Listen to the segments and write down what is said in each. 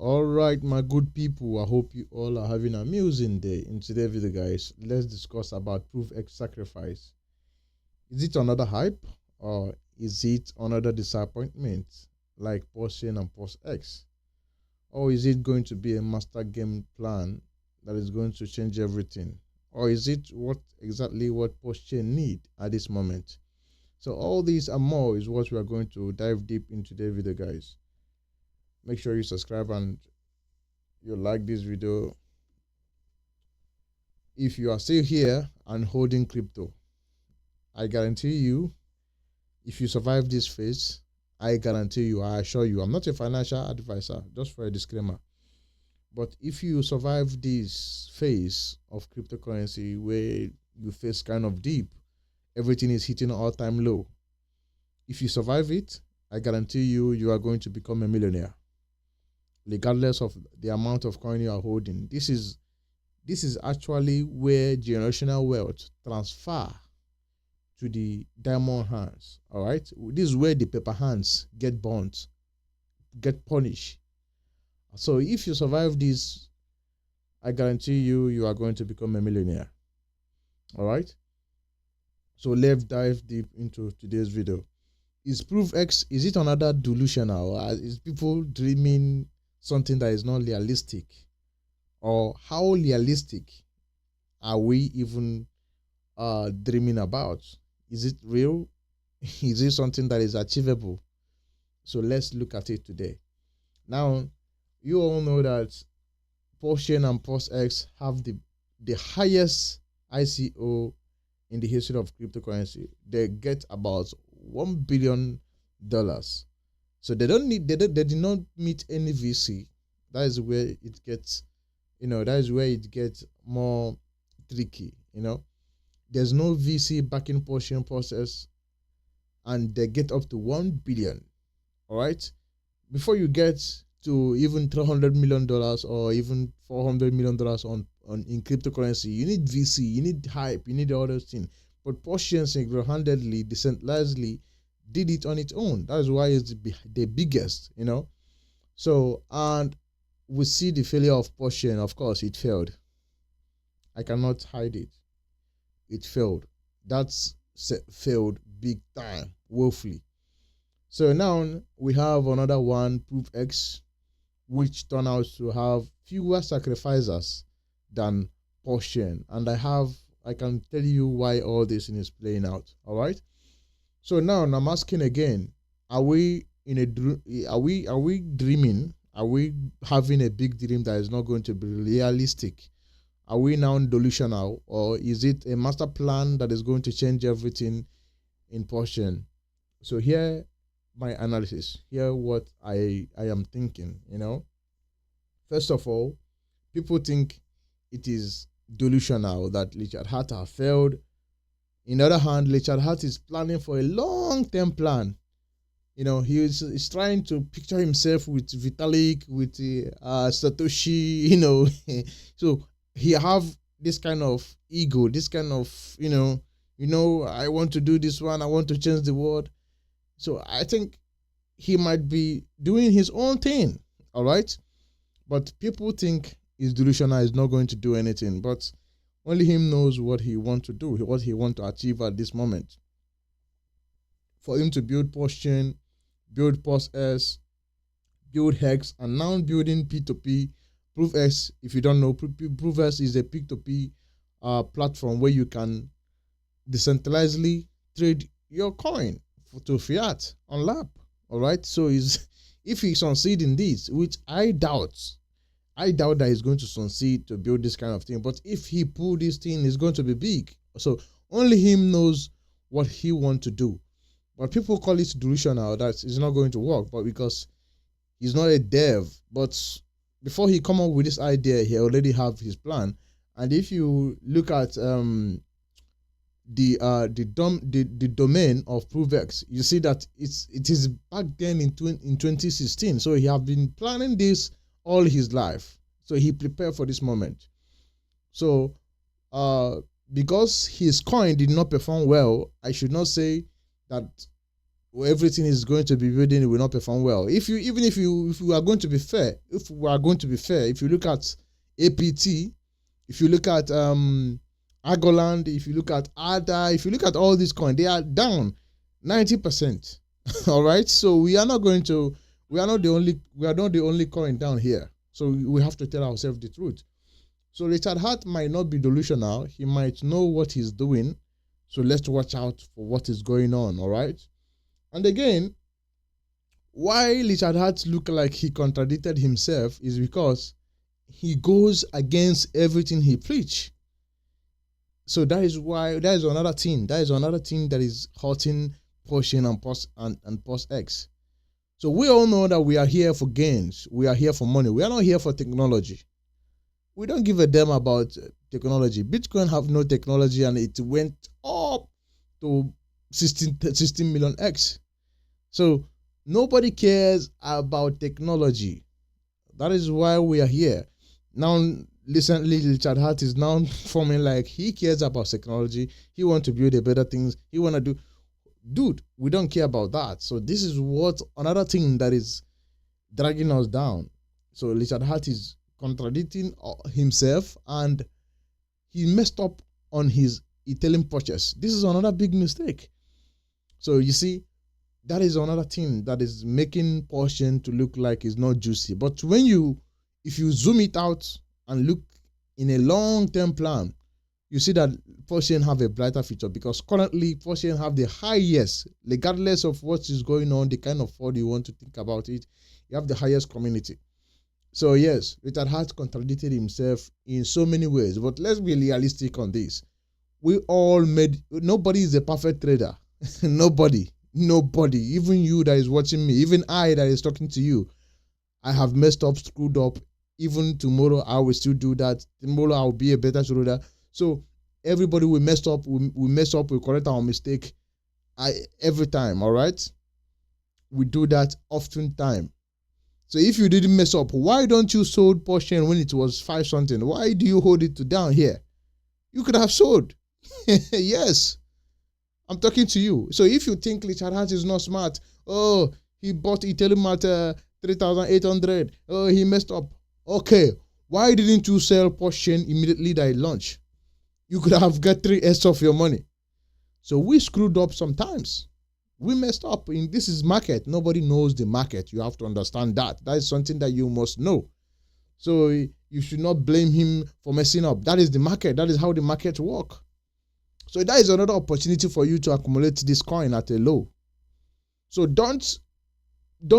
All right, my good people, I hope you all are having an amusing day. In today's video, guys, let's discuss about PROVEX sacrifice. Is it another hype or is it another disappointment like PulseChain and PulseX? Or is it going to be a master game plan that is going to change everything? Or is it exactly what PulseChain need at this moment? So all these and more is what we are going to dive deep into today's video, guys. Make sure you subscribe and you like this video. If you are still here and holding crypto, I guarantee you, if you survive this phase, I guarantee you, I assure you, I'm not a financial advisor, just for a disclaimer. But if you survive this phase of cryptocurrency where you face kind of deep, everything is hitting all-time low. If you survive it, I guarantee you, you are going to become a millionaire, regardless of the amount of coin you are holding. This is actually where generational wealth transfer to the diamond hands. All right, this is where the paper hands get burnt, get punished. So if you survive this, I guarantee you, you are going to become a millionaire. All right, so let's dive deep into today's video. Is PROVEX, is it another dilution now? Is people dreaming something that is not realistic? Or how realistic are we even dreaming about? Is it real? Is it something that is achievable? So let's look at it today. Now, you all know that PulseChain and PulseX have the highest ICO in the history of cryptocurrency. They get about $1 billion. So they did not meet any VC. That is where it gets, that is where it gets more tricky. There's no VC backing PulseChain process, and they get up to $1 billion. All right, before you get to even $300 million or even $400 million in cryptocurrency, you need VC, you need hype, you need all those things. But PulseChain single-handedly, decentralizedly did it on its own. That's why it's the biggest. So, and we see the failure of PulseChain. Of course, it failed. I cannot hide it. It failed. That's failed big time, woefully. So now we have another one, PROVEX, which turned out to have fewer sacrificers than PulseChain. And I can tell you why all this is playing out. All right. So now I'm asking again: are we dreaming? Are we having a big dream that is not going to be realistic? Are we now delusional, or is it a master plan that is going to change everything in PulseChain? So here, my analysis. Here, what I am thinking. First of all, people think it is delusional that Richard Hart has failed. On the other hand, Richard Hart is planning for a long-term plan. He's trying to picture himself with Vitalik, with Satoshi, So he have this kind of ego, this kind of, I want to do this one, I want to change the world. So I think he might be doing his own thing, all right? But people think his delusional is not going to do anything, but only him knows what he wants to do, what he wants to achieve at this moment. For him to build PulseChain, build PulseS, build Hex, and now building P2P, PROVEX. If you don't know, PROVEX is a P2P platform where you can decentralizedly trade your coin to fiat on LAP. All right. So if he succeeds in this, which I doubt that he's going to succeed to build this kind of thing. But if he pull this thing, it's going to be big. So only him knows what he wants to do. But people call it delusional, that it's not going to work. But because he's not a dev, but before he come up with this idea, he already have his plan. And if you look at the domain of PROVEX, you see that it is back then in 2016. So he have been planning this all his life. So he prepared for this moment. So because his coin did not perform well, I should not say that everything is going to be building, it will not perform well. If we are going to be fair, if you look at APT, if you look at Agoland, if you look at ADA, if you look at all these coins, they are down 90%. All right, so we are not the only coin down here. So we have to tell ourselves the truth. So Richard Hart might not be delusional. He might know what he's doing. So let's watch out for what is going on. All right. And again, why Richard Hart look like he contradicted himself is because he goes against everything he preach. So that is another thing. That is another thing that is hurting PulseChain and PulseX. So we all know that we are here for gains. We are here for money. We are not here for technology. We don't give a damn about technology. Bitcoin have no technology and it went up to 16 million X. So nobody cares about technology. That is why we are here. Now, recently, Richard Hart is now forming like he cares about technology. He wants to build a better things. He want to do. Dude, we don't care about that. So this is what another thing that is dragging us down. So Richard Hart is contradicting himself and he messed up on his Ethereum purchase. This is another big mistake. So you see, that is another thing that is making PulseChain to look like it's not juicy. But if you zoom it out and look in a long-term plan, you see that PulseChain have a brighter future because currently PulseChain have the highest, regardless of what is going on, the kind of fraud you want to think about it, you have the highest community. So yes, Richard Hart contradicted himself in so many ways, but let's be realistic on this. Nobody is a perfect trader. Nobody, even you that is watching me, even I that is talking to you, I have messed up, screwed up. Even tomorrow, I will still do that. Tomorrow, I will be a better trader. So everybody will mess up. We mess up. We correct our mistake. Every time. All right. We do that oftentimes. So if you didn't mess up, why don't you sold PulseChain when it was 5 something? Why do you hold it to down here? You could have sold. Yes. I'm talking to you. So if you think Richard Hart is not smart, oh, he bought Ethereum at 3,800. Oh, he messed up. Okay, why didn't you sell PulseChain immediately that it launched? You could have got 3x of your money. So we screwed up sometimes. We messed up. This is market. Nobody knows the market. You have to understand that. That is something that you must know. So you should not blame him for messing up. That is the market. That is how the market works. So that is another opportunity for you to accumulate this coin at a low. So don't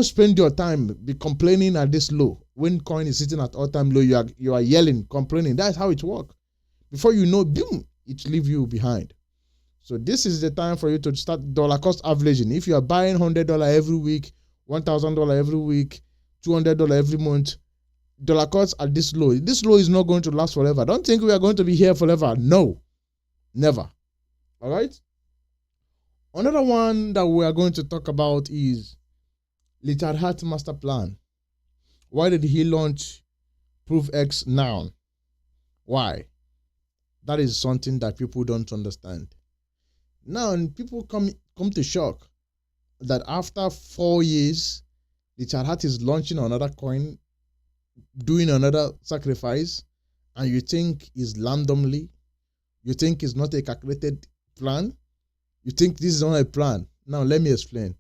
spend your time be complaining at this low. When coin is sitting at all-time low, you are yelling, complaining. That's how it works. Before you know, boom, it leaves you behind. So this is the time for you to start dollar cost averaging. If you are buying $100 every week, $1,000 every week, $200 every month, dollar cost at this low is not going to last forever. Don't think we are going to be here forever. No, never. All right. Another one that we are going to talk about is Richard Hart Masterplan. Why did he launch PROVEX now? Why? That is something that people don't understand. Now people come to shock that after 4 years, Richard Hart is launching another coin, doing another sacrifice, and you think is randomly, you think it's not a calculated plan, you think this is not a plan. Now let me explain.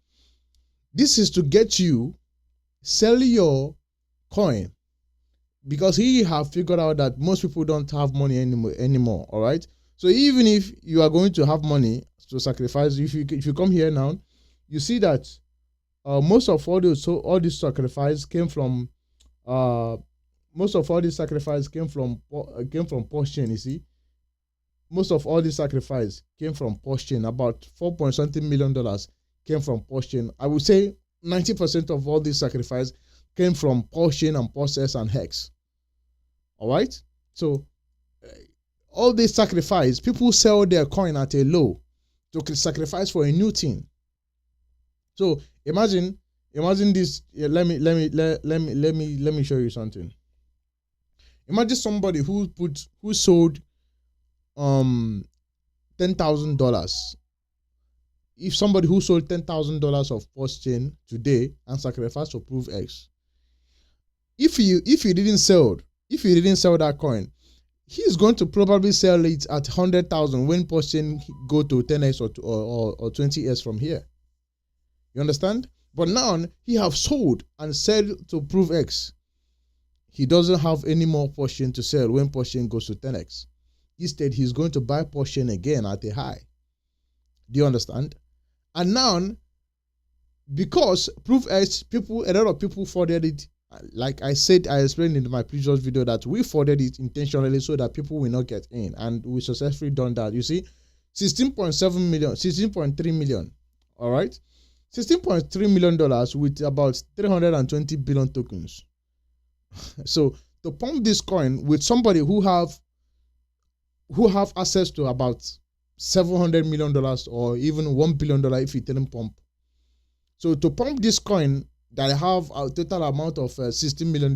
This is to get you sell your coin because he have figured out that most people don't have money anymore. All right. So even if you are going to have money to sacrifice, if you come here now, you see that most of all this sacrifice came from PulseChain. You see, most of all this sacrifice came from PulseChain. About $4.something million came from PulseChain. I would say 90% of all this sacrifice came from PulseChain and PulseX and Hex. All right. So all this sacrifice, people sell their coin at a low to sacrifice for a new thing. So imagine this. Let me show you something. Imagine somebody who sold $10,000. if somebody who sold $10,000 of PulseChain today and sacrificed for PROVEX, if he didn't sell that coin, he's going to probably sell it at 100,000 when PulseChain go to 10x or 20x from here. You understand? But now he have sold and sell to PROVEX. He doesn't have any more PulseChain to sell when PulseChain goes to 10x. Instead, he's going to buy PulseChain again at a high. Do you understand? And now, because PROVEX, a lot of people forwarded it. Like I said, I explained in my previous video that we forwarded it intentionally so that people will not get in, and we successfully done that. You see, 16.7 million, 16.3 million. All right, $16.3 million with about 320 billion tokens. So to pump this coin with somebody who have access to about $700 million or even $1 billion if you tell them pump. So to pump this coin that have a total amount of $16 million,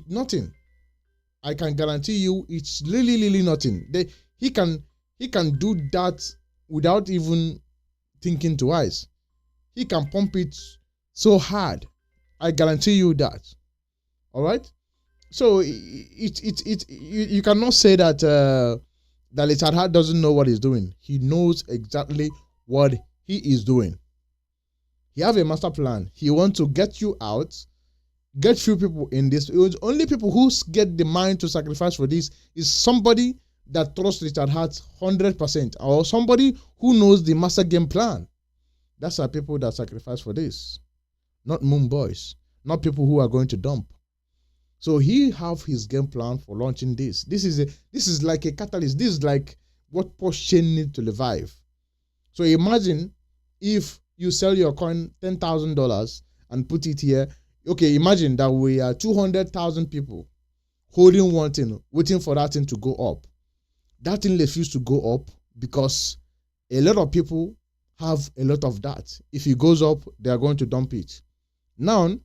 nothing. I can guarantee you it's really nothing. He can do that without even thinking twice. He can pump it so hard. I guarantee you that. All right. So you cannot say that that Richard Heart doesn't know what he's doing. He knows exactly what he is doing. He have a master plan. He wants to get you out, get few people in this. Only people who get the mind to sacrifice for this is somebody that trusts Richard Heart 100%, or somebody who knows the master game plan. That's our people that sacrifice for this, not moon boys, not people who are going to dump. So he have his game plan for launching this. This is like a catalyst. This is like what PulseChain need to revive. So imagine if you sell your coin $10,000 and put it here. Okay, imagine that we are 200,000 people holding one thing, waiting for that thing to go up. That thing refused to go up because a lot of people have a lot of that. If it goes up, they are going to dump it. Now,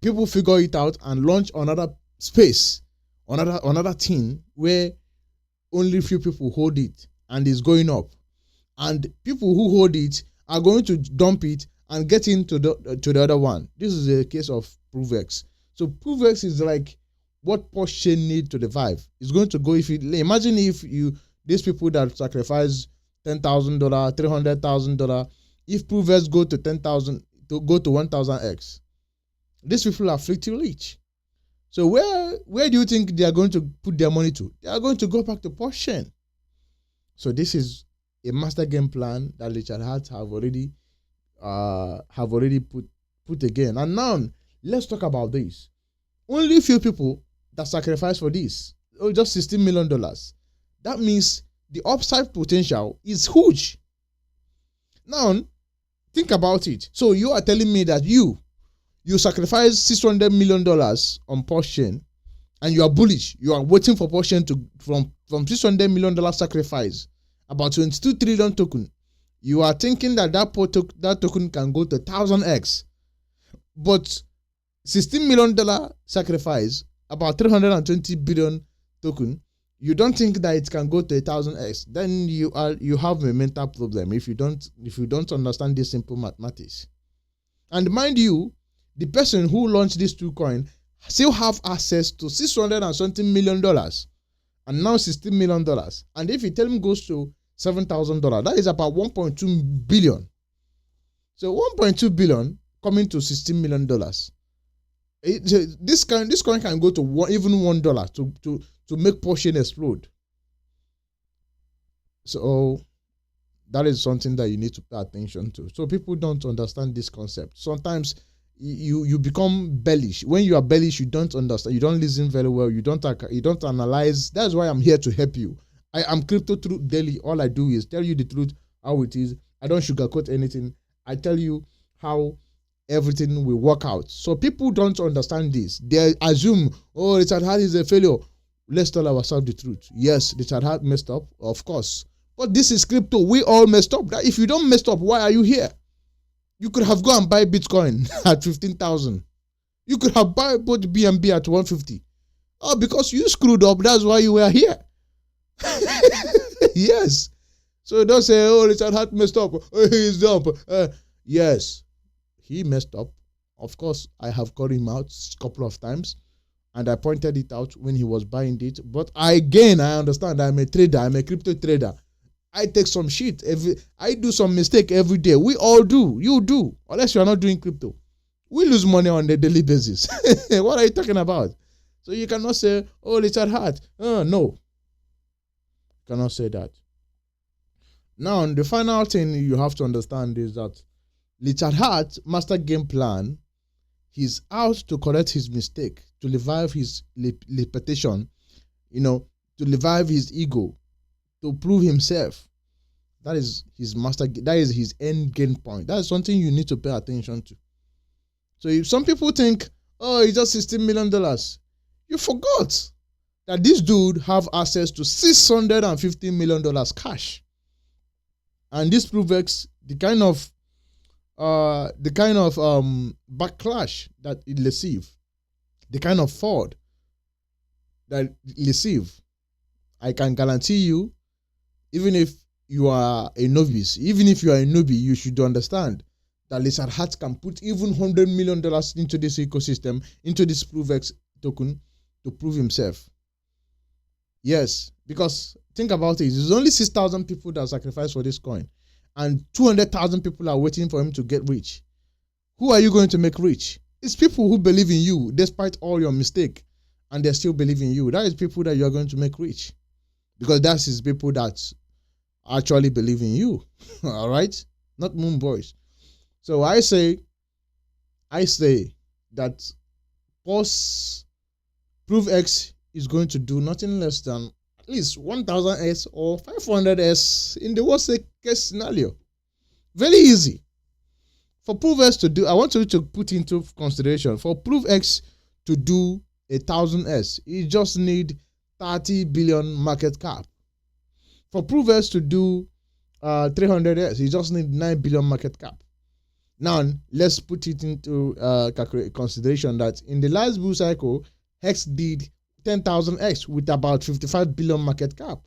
people figure it out and launch another space, another thing where only few people hold it and it's going up. And people who hold it are going to dump it and get into the other one. This is a case of PROVEX. So PROVEX is like what PulseChain need to revive. It's going to go imagine if these people that sacrifice $10,000, $300,000, if PROVEX go to 10,000 to go to 1,000x, these people are free to reach. So where do you think they are going to put their money to? They are going to go back to PulseChain. So this is a master game plan that Richard Heart have already put again. And now let's talk about this. Only few people that sacrifice for this, just $16 million. That means the upside potential is huge. Now think about it. So you are telling me that you sacrifice $600 million on PulseChain and you are bullish. You are waiting for PulseChain to from $600 million sacrifice, about 22 trillion token. You are thinking that token can go to 1,000x. But $16 million sacrifice, about 320 billion token, you don't think that it can go to 1,000x. Then you have a mental problem if you don't understand this simple mathematics. And mind you, the person who launched these two coins still have access to $670 million and now $16 million. And if Ethereum goes to $7,000, that is about 1.2 billion. So 1.2 billion coming to $16 million. This coin can go to even $1 to make PulseChain explode. So that is something that you need to pay attention to. So people don't understand this concept. Sometimes you become bearish. When you are bearish, you don't understand, you don't listen very well, you don't analyze. That's why I'm here to help you. I am Crypto Truth Daily. All I do is tell you the truth, how it is. I don't sugarcoat anything. I tell you how everything will work out. So people don't understand this. They assume, oh, Richard Heart is a failure. Let's tell ourselves the truth. Yes, Richard Heart messed up, of course. But this is crypto. We all messed up. If you don't mess up, why are you here? You could have gone and buy Bitcoin at 15,000. You could have bought both BNB at 150. Oh, because you screwed up. That's why you were here. Yes. So don't say, oh, Richard Hart messed up. Oh, he's dumb. Yes, he messed up. Of course, I have called him out a couple of times, and I pointed it out when he was buying it. But I understand. I'm a trader. I'm a crypto trader. I take some shit. I do some mistake every day. We all do. You do. Unless you are not doing crypto. We lose money on a daily basis. What are you talking about? So you cannot say, oh, Richard Hart. No. You cannot say that. Now, the final thing you have to understand is that Richard Hart, master game plan, he's out to correct his mistake, to revive his reputation, to revive his ego, to prove himself. That is his that is his end game point. That is something you need to pay attention to. So if some people think, oh, it's just $16 million, you forgot that this dude have access to $650 million cash. And this PROVEX, the kind of backlash that it received, the kind of fraud that it received, I can guarantee you, even if you are a novice, even if you are a newbie, you should understand that Richard Hart can put even $100 million into this ecosystem, into this PROVEX token to prove himself. Yes, because think about it. There's only 6,000 people that sacrifice for this coin, and 200,000 people are waiting for him to get rich. Who are you going to make rich? It's people who believe in you despite all your mistake, and they still believe in you. That is people that you are going to make rich, because that is people that actually believe in you. All right, not moon boys. So I say that PROVEX is going to do nothing less than at least 1,000x or 500s in the worst case scenario. Very easy. For PROVEX to do, I want you to put into consideration, for PROVEX to do 1,000s, you just need 30 billion market cap. For PROVEX to do 300s, you just need 9 billion market cap. Now, let's put it into consideration that in the last bull cycle, Hex did 10,000x with about 55 billion market cap.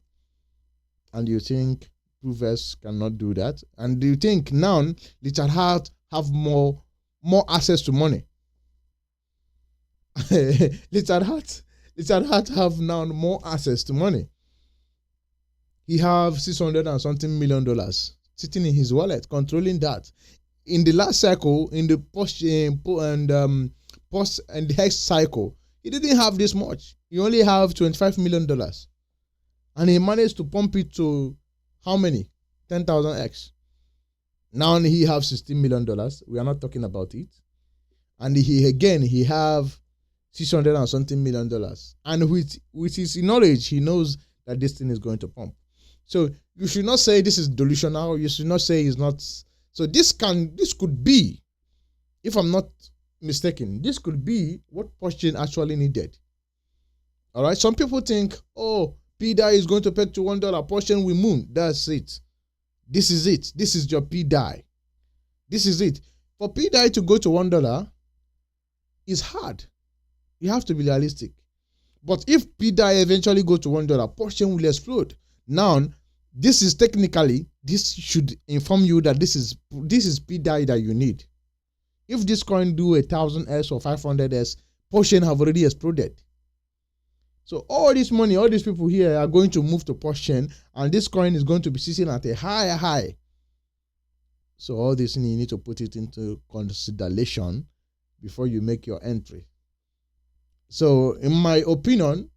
And you think PROVEX cannot do that? And do you think now Richard Hart have more access to money? Richard Hart have now more access to money. He have $600 and something million sitting in his wallet, controlling that. In the last cycle, in the post and the Hex cycle, he didn't have this much. He only have $25 million. And he managed to pump it to how many? 10,000x. Now he have $16 million. We are not talking about it. And he have $600 and something million. And with his knowledge, he knows that this thing is going to pump. So you should not say this is delusional. You should not say it's not. So this could be, if I'm not mistaken, this could be what PulseChain actually needed. All right. Some people think, oh, P-die is going to peg to $1. PulseChain will moon. That's it. This is it. This is your P-die. This is it. For P-die to go to $1 is hard. You have to be realistic. But if P-die eventually goes to $1, PulseChain will explode. Now, this is technically, this should inform you that this is P-die that you need. If this coin do 1,000s or 500s, PulseChain have already exploded. So all this money, all these people here are going to move to PulseChain, and this coin is going to be sitting at a higher high. So all this, you need to put it into consideration before you make your entry. So in my opinion,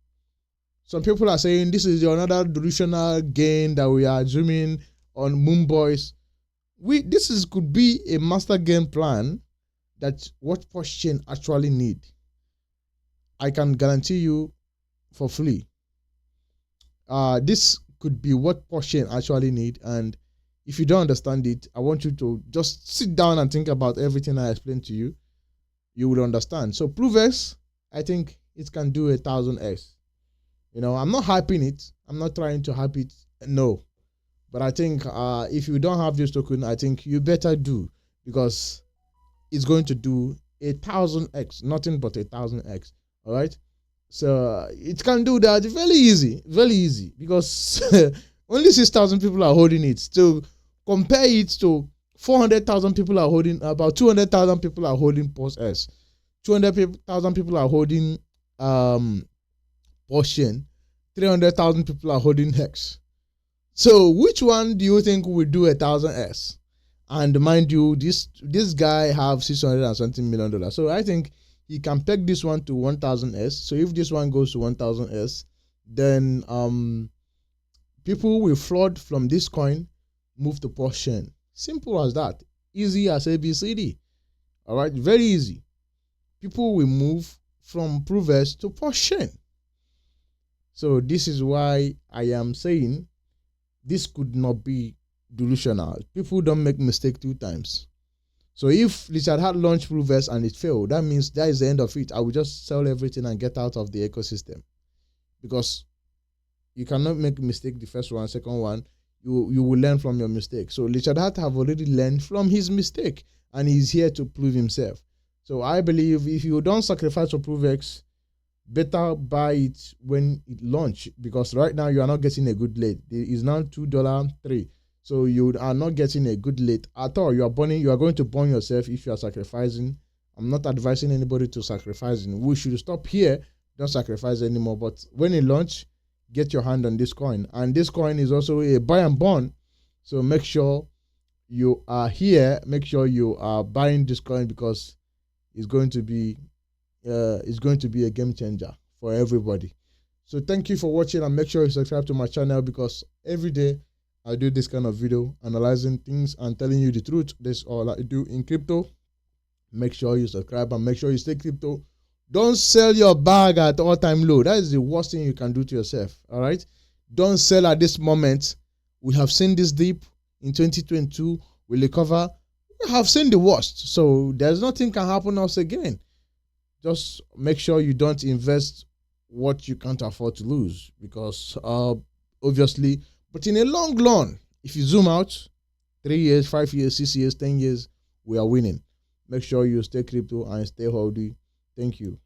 some people are saying this is another delusional gain that we are assuming on Moon Boys. This could be a master game plan that what PulseChain actually need. I can guarantee you for free. This could be what PulseChain actually need, and if you don't understand it, I want you to just sit down and think about everything I explained to you. You will understand. So PROVEX, I think it can do 1,000x. I'm not hyping it. I'm not trying to hype it. No. But I think if you don't have this token, I think you better do, because it's going to do 1,000x, nothing but 1,000x. All right. So it can do that very easy, because Only 6,000 people are holding it. So compare it to 400,000 people are holding, about 200,000 people are holding PulseX. 200,000 people are holding PulseChain. 300,000 people are holding Hex. So which one do you think will do 1,000x? And mind you, this guy have $600 and something million. So I think he can peg this one to 1,000s. So if this one goes to 1,000s, then people will flood from this coin, move to PulseChain. Simple as that. Easy as ABCD. All right, very easy. People will move from PROVEX to PulseChain. So this is why I am saying this could not be delusional. People don't make mistake 2 times. So if Richard had launched PROVEX and it failed, that means that is the end of it. I will just sell everything and get out of the ecosystem, because you cannot make a mistake the first one, second one. You will learn from your mistake. So Richard Hart have already learned from his mistake, and he's here to prove himself. So I believe if you don't sacrifice for PROVEX, better buy it when it launch, because right now you are not getting a good late. It is now $2.03. So you are not getting a good late at all. You are going to burn yourself if you are sacrificing. I'm not advising anybody to sacrificing. We should stop here. Don't sacrifice anymore. But when it launch, get your hand on this coin. And this coin is also a buy and burn. So make sure you are here. Make sure you are buying this coin, because it's going to be a game changer for everybody. So thank you for watching, and make sure you subscribe to my channel, because every day I do this kind of video analyzing things and telling you the truth. That's all I do in crypto. Make sure you subscribe and make sure you stay crypto. Don't sell your bag at all-time low. That is the worst thing you can do to yourself. All right? Don't sell at this moment. We have seen this dip in 2022. We recover. We have seen the worst. So there's nothing can happen else again. Just make sure you don't invest what you can't afford to lose, because obviously, but in a long run, if you zoom out 3 years, 5 years, 6 years, 10 years, we are winning. Make sure you stay crypto and stay healthy. Thank you.